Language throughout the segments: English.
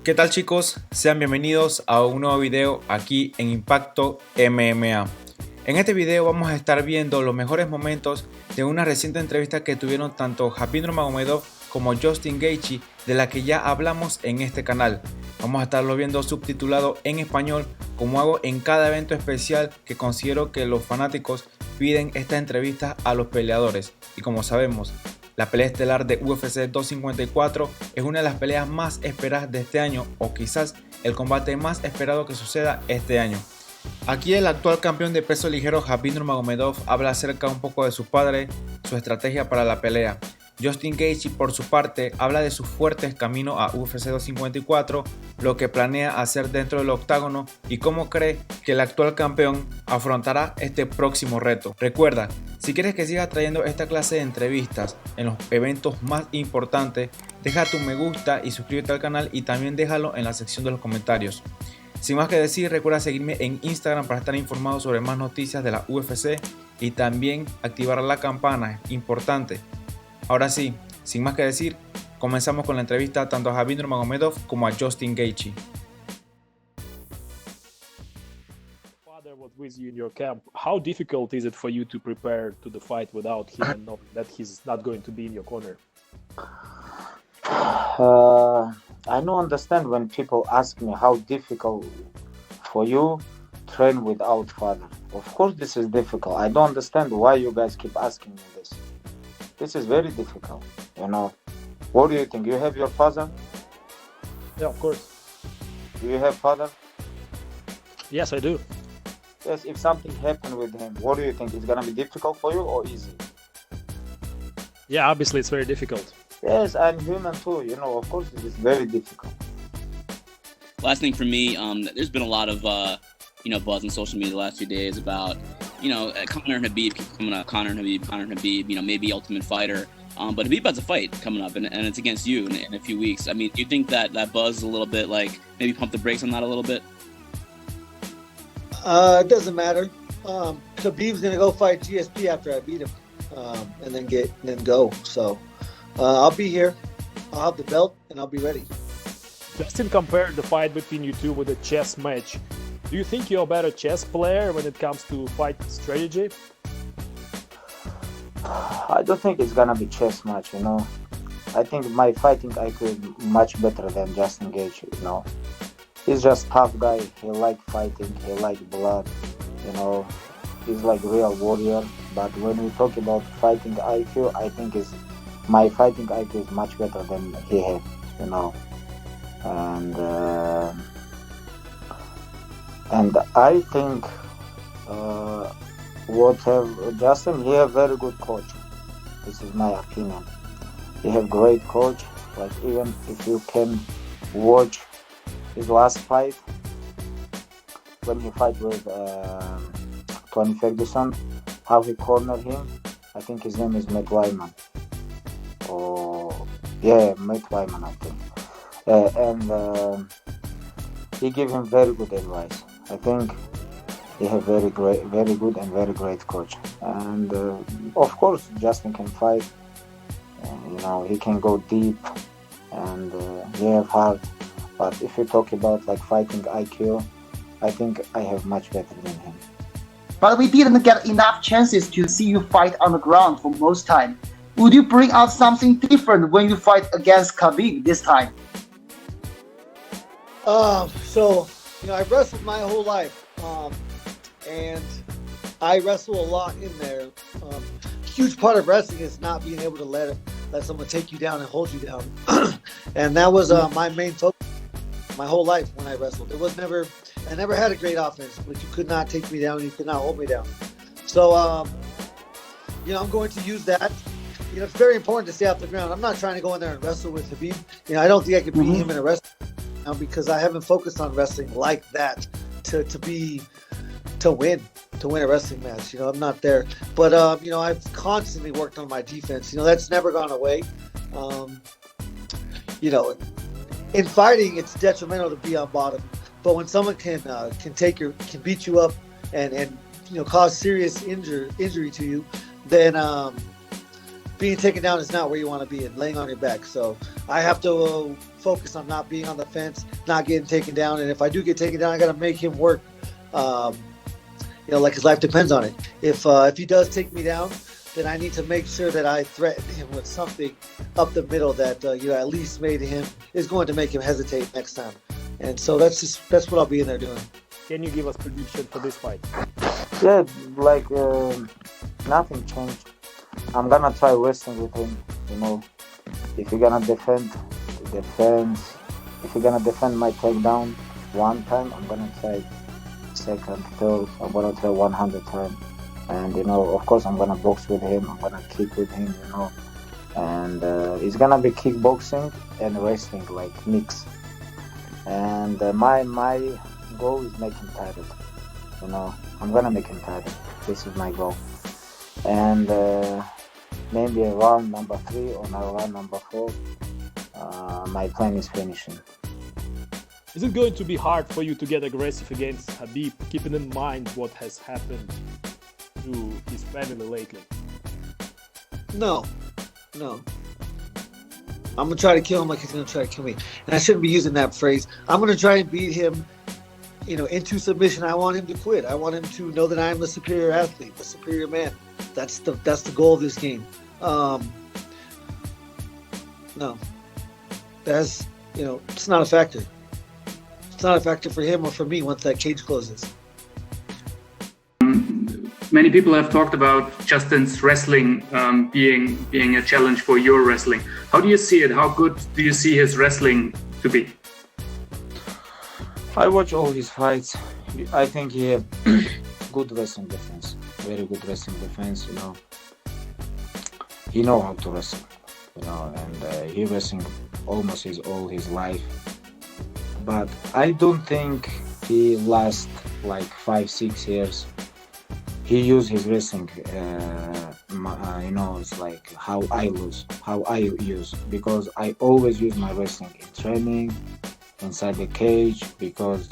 ¿Qué tal, chicos? Sean bienvenidos a un nuevo video aquí en Impacto MMA. En este video vamos a estar viendo los mejores momentos de una reciente entrevista que tuvieron tanto Khabib Nurmagomedov como Justin Gaethje, de la que ya hablamos en este canal. Vamos a estarlo viendo subtitulado en español, como hago en cada evento especial que considero que los fanáticos piden estas entrevistas a los peleadores. Y como sabemos, la pelea estelar de UFC 254 es una de las peleas más esperadas de este año, o quizás el combate más esperado que suceda este año. Aquí el actual campeón de peso ligero Khabib Nurmagomedov habla acerca un poco de su padre, su estrategia para la pelea. Justin Gaethje, por su parte, habla de sus fuertes camino a UFC 254, lo que planea hacer dentro del octágono y cómo cree que el actual campeón afrontará este próximo reto. Recuerda, si quieres que siga trayendo esta clase de entrevistas en los eventos más importantes, deja tu me gusta y suscríbete al canal, y también déjalo en la sección de los comentarios. Sin más que decir, recuerda seguirme en Instagram para estar informado sobre más noticias de la UFC y también activar la campana, importante. Ahora sí, sin más que decir, comenzamos con la entrevista tanto a Khabib Nurmagomedov como a Justin Gaethje. Father was with you in your camp. How difficult is it for you to prepare to the fight without him and know that he's not going to be in your corner? I don't understand when people ask me how difficult for you train without father. Of course this is difficult. I don't understand why you guys keep asking me this. This is very difficult, you know. What do you think? You have your father? Yeah, of course. Do you have father? Yes, I do. Yes, if something happened with him, what do you think? It's gonna be difficult for you or easy? Yeah, obviously it's very difficult. Yes, I'm human too, you know, of course it is very difficult. Last thing for me, there's been a lot of buzz on social media the last few days about Conor and Khabib coming up. Conor and Khabib, maybe Ultimate Fighter. But Khabib has a fight coming up, and it's against you in a few weeks. I mean, do you think that buzz is a little bit like maybe pump the brakes on that a little bit? It doesn't matter. Khabib's gonna go fight GSP after I beat him, and then go. So I'll be here. I'll have the belt, and I'll be ready. Justin compared the fight between you two with a chess match. Do you think you're a better chess player when it comes to fight strategy? I don't think it's gonna be chess match, you know. I think my fighting IQ is much better than Justin Gaethje, you know. He's just tough guy. He like fighting. He like blood, you know. He's like real warrior. But when we talk about fighting IQ, I think my fighting IQ is much better than he has, you know. And I think Justin, he have very good coach. This is my opinion. He have great coach. Like, even if you can watch his last fight, when he fight with Tony Ferguson, how he cornered him. I think his name is Matt Wyman. Matt Wyman, I think. He gave him very good advice. I think he have very good and very great coach. And of course, Justin can fight. He can go deep, and he have heart. But if you talk about like fighting IQ, I think I have much better than him. But we didn't get enough chances to see you fight on the ground for most time. Would you bring out something different when you fight against Khabib this time? I've wrestled my whole life, and I wrestle a lot in there. Huge part of wrestling is not being able to let someone take you down and hold you down, and that was my main focus my whole life when I wrestled. I never had a great offense, but you could not take me down and you could not hold me down. So, I'm going to use that. It's very important to stay off the ground. I'm not trying to go in there and wrestle with Khabib. I don't think I could beat him in a wrestling now, because I haven't focused on wrestling like that to win a wrestling match. I'm not there. But I've constantly worked on my defense. That's never gone away. In fighting, it's detrimental to be on bottom. But when someone can beat you up and cause serious injury to you, then being taken down is not where you want to be and laying on your back. So I have to focus on not being on the fence, not getting taken down. And if I do get taken down, I got to make him work. Like his life depends on it. If he does take me down, then I need to make sure that I threaten him with something up the middle that at least is going to make him hesitate next time. And so that's what I'll be in there doing. Can you give us prediction for this fight? Yeah, nothing changed. I'm gonna try wrestling with him. If you're gonna defend defense, if you're gonna defend my takedown one time, I'm gonna try second, third. I'm gonna try 100 times. And of course, I'm gonna box with him. I'm gonna kick with him. And it's gonna be kickboxing and wrestling, like mix. And my goal is make him tired. I'm gonna make him tired. This is my goal. And maybe around number 3 or around number 4, my plan is finishing. Is it going to be hard for you to get aggressive against Khabib, keeping in mind what has happened to his family lately? No. I'm gonna try to kill him like he's gonna try to kill me, and I shouldn't be using that phrase. I'm gonna try and beat him, into submission. I want him to quit. I want him to know that I am the superior athlete, the superior man. That's the goal of this game. No, that's it's not a factor. It's not a factor for him or for me once that cage closes. Many people have talked about Justin's wrestling being a challenge for your wrestling. How do you see it? How good do you see his wrestling to be? I watch all his fights. I think he has good wrestling defense, very good wrestling defense. He know how to wrestle, and he wrestling almost all his life. But I don't think he last like 5-6 years. He used his wrestling, it's like how I use, because I always use my wrestling in training, inside the cage, because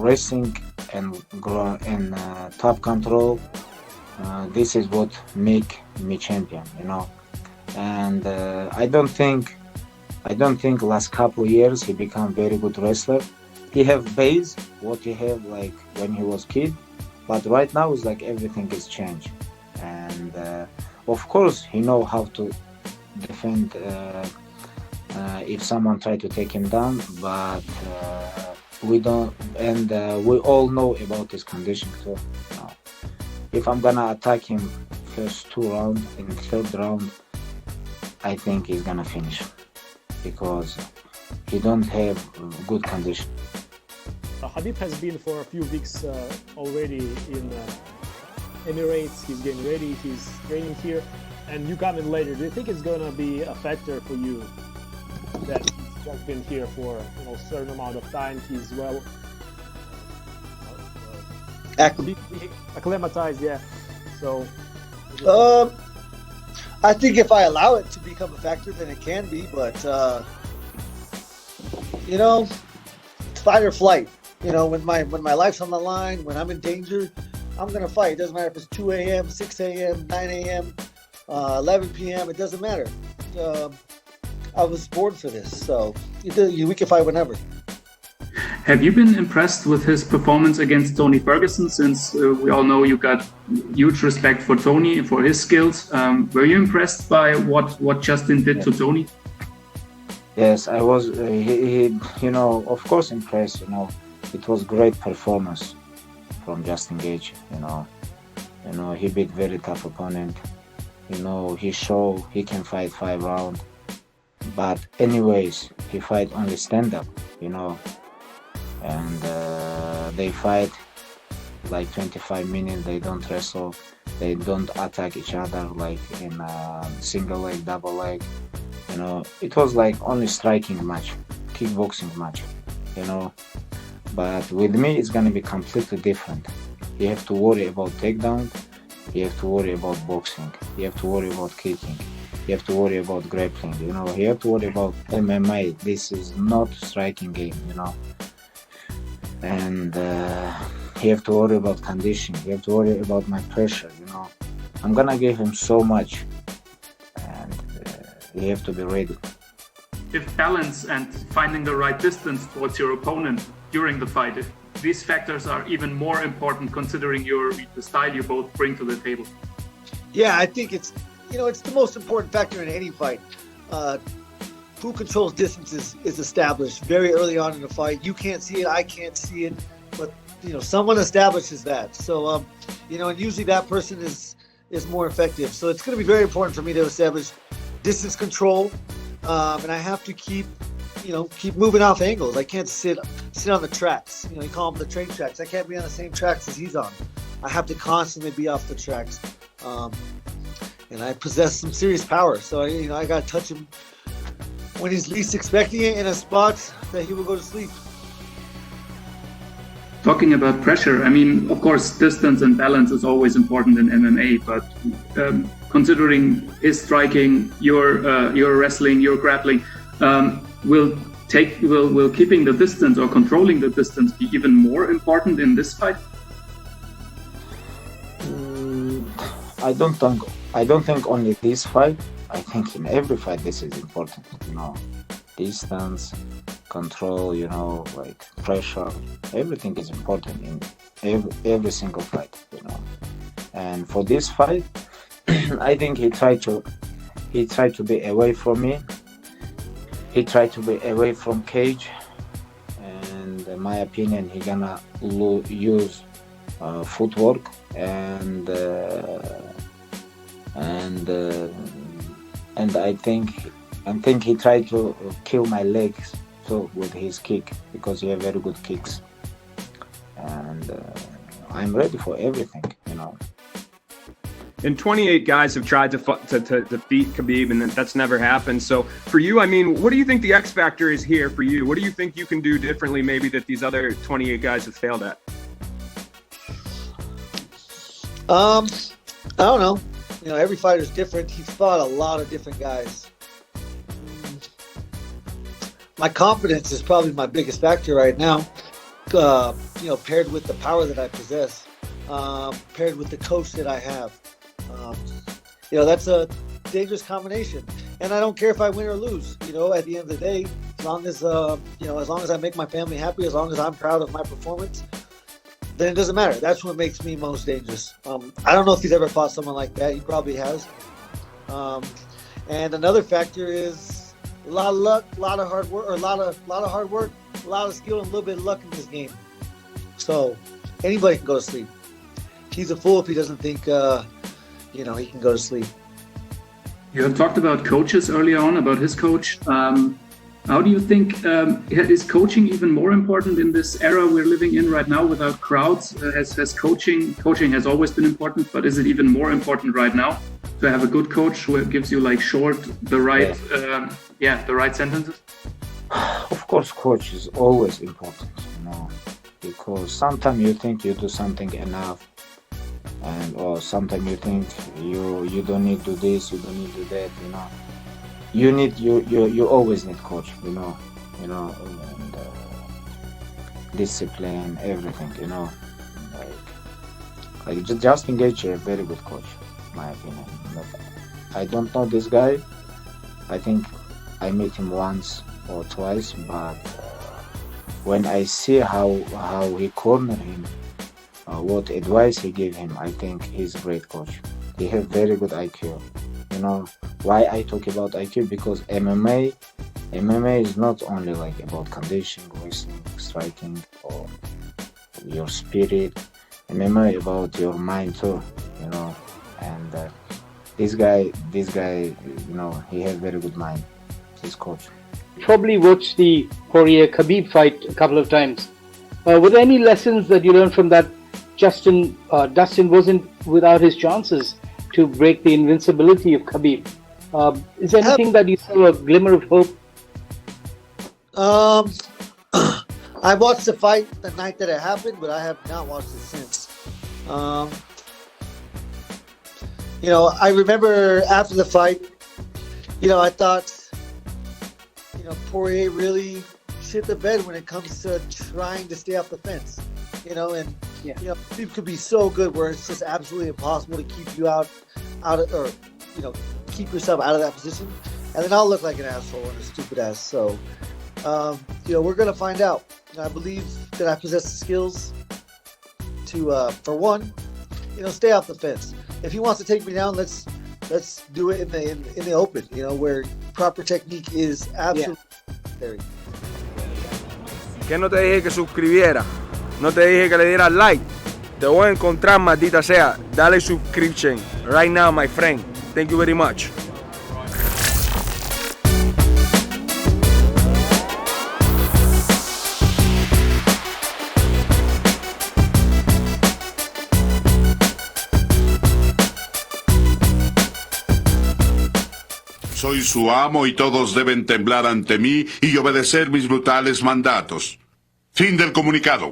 wrestling and top control, this is what make me champion, and I don't think last couple years he become very good wrestler. He have base what he have like when he was kid, but right now it's like everything is changed. And of course he know how to defend if someone try to take him down, but we don't, and we all know about his condition too. If I'm gonna attack him first 2 rounds, in the 3rd round I think he's gonna finish, because he don't have good condition. Khabib has been for a few weeks already in Emirates. He's getting ready, he's training here, and you come in later. Do you think it's gonna be a factor for you that he's just been here for a certain amount of time? He's well acclimatized, yeah. So I think if I allow it to become a factor, then it can be, but fight or flight. When my life's on the line, when I'm in danger, I'm gonna fight. It doesn't matter if it's 2 a.m., 6 a.m., 9 a.m., 11 p.m. It doesn't matter. I was born for this, so we can fight whenever. Have you been impressed with his performance against Tony Ferguson? Since we all know you got huge respect for Tony, for his skills. Were you impressed by what Justin did to Tony? Yes, I was. Of course impressed. It was great performance from Justin Gaethje. He beat very tough opponent. He showed he can fight 5 rounds. But anyways, he fight only stand up. And they fight like 25 minutes. They don't wrestle. They don't attack each other like in single leg, double leg. It was like only striking match, kickboxing match. But with me, it's gonna be completely different. You have to worry about takedown. You have to worry about boxing. You have to worry about kicking. You have to worry about grappling. You have to worry about MMA. This is not striking game. And you have to worry about condition. You have to worry about my pressure. I'm gonna give him so much, and you have to be ready. If balance and finding the right distance towards your opponent during the fight, if these factors are even more important considering the style you both bring to the table. Yeah, I think it's the most important factor in any fight. Who controls distance is established very early on in the fight. You can't see it, I can't see it, but someone establishes that. So and usually that person is more effective. So it's going to be very important for me to establish distance control, and I have to keep moving off angles. I can't sit on the tracks. You call them the train tracks. I can't be on the same tracks as he's on. I have to constantly be off the tracks. And I possess some serious power. So I got to touch him when he's least expecting it in a spot that he will go to sleep. Talking about pressure, I mean, of course, distance and balance is always important in MMA, but considering his striking, your wrestling, your grappling, will keeping the distance or controlling the distance be even more important in this fight? I don't think only this fight. I think in every fight this is important. Distance, control. Like pressure. Everything is important in every single fight. And for this fight, I think he tried to be away from me. He tried to be away from cage, and in my opinion, he gonna use footwork and I think he tried to kill my legs too with his kick, because he have very good kicks, and I'm ready for everything. And 28 guys have tried to defeat Khabib, and that's never happened. So for you, I mean, what do you think the X factor is here for you? What do you think you can do differently maybe that these other 28 guys have failed at? I don't know. Every fighter's different. He's fought a lot of different guys. My confidence is probably my biggest factor right now. Paired with the power that I possess, paired with the coach that I have. That's a dangerous combination. And I don't care if I win or lose. At the end of the day, as long as I make my family happy, as long as I'm proud of my performance, then it doesn't matter. That's what makes me most dangerous. I don't know if he's ever fought someone like that. He probably has. And another factor is a lot of luck, a lot of hard work, a lot of skill, and a little bit of luck in this game. So anybody can go to sleep. He's a fool if he doesn't think he can go to sleep. You have talked about coaches earlier on, about his coach. How do you think, is coaching even more important in this era we're living in right now without crowds? Has coaching has always been important, but is it even more important right now to have a good coach who gives you the right sentences? Of course, coach is always important, because sometimes you think you do something enough, or sometimes you think you don't need to do this, you don't need to do that, You always need coach, and discipline, everything, like Justin Gaethje, a very good coach, in my opinion. But I don't know this guy. I think I met him once or twice, but when I see how he cornered him, what advice he gave him, I think he's a great coach. He has very good IQ. Why I talk about IQ? Because MMA is not only about conditioning, wrestling, striking, or your spirit. MMA about your mind too, And this guy, he has very good mind. His coach. Probably watched the Poirier Khabib fight a couple of times. Were there any lessons that you learned from that? Dustin wasn't without his chances to break the invincibility of Khabib. Is there anything that you saw a glimmer of hope? I watched the fight the night that it happened, but I have not watched it since. I remember after the fight, I thought, Poirier really shit the bed when it comes to trying to stay off the fence. Khabib could be so good where it's just absolutely impossible to keep you out out of, or keep yourself out of that position, and then I'll look like an asshole and a stupid ass. So, we're gonna find out. I believe that I possess the skills to, for one, stay off the fence. If he wants to take me down, let's do it in the open. Where proper technique is absolutely necessary. Que no te dije que suscribiera, no te dije que le dieras like. Te voy a encontrar, maldita sea. Dale subscription right now, my friend. Thank you very much. Soy su amo y todos deben temblar ante mí y obedecer mis brutales mandatos. Fin del comunicado.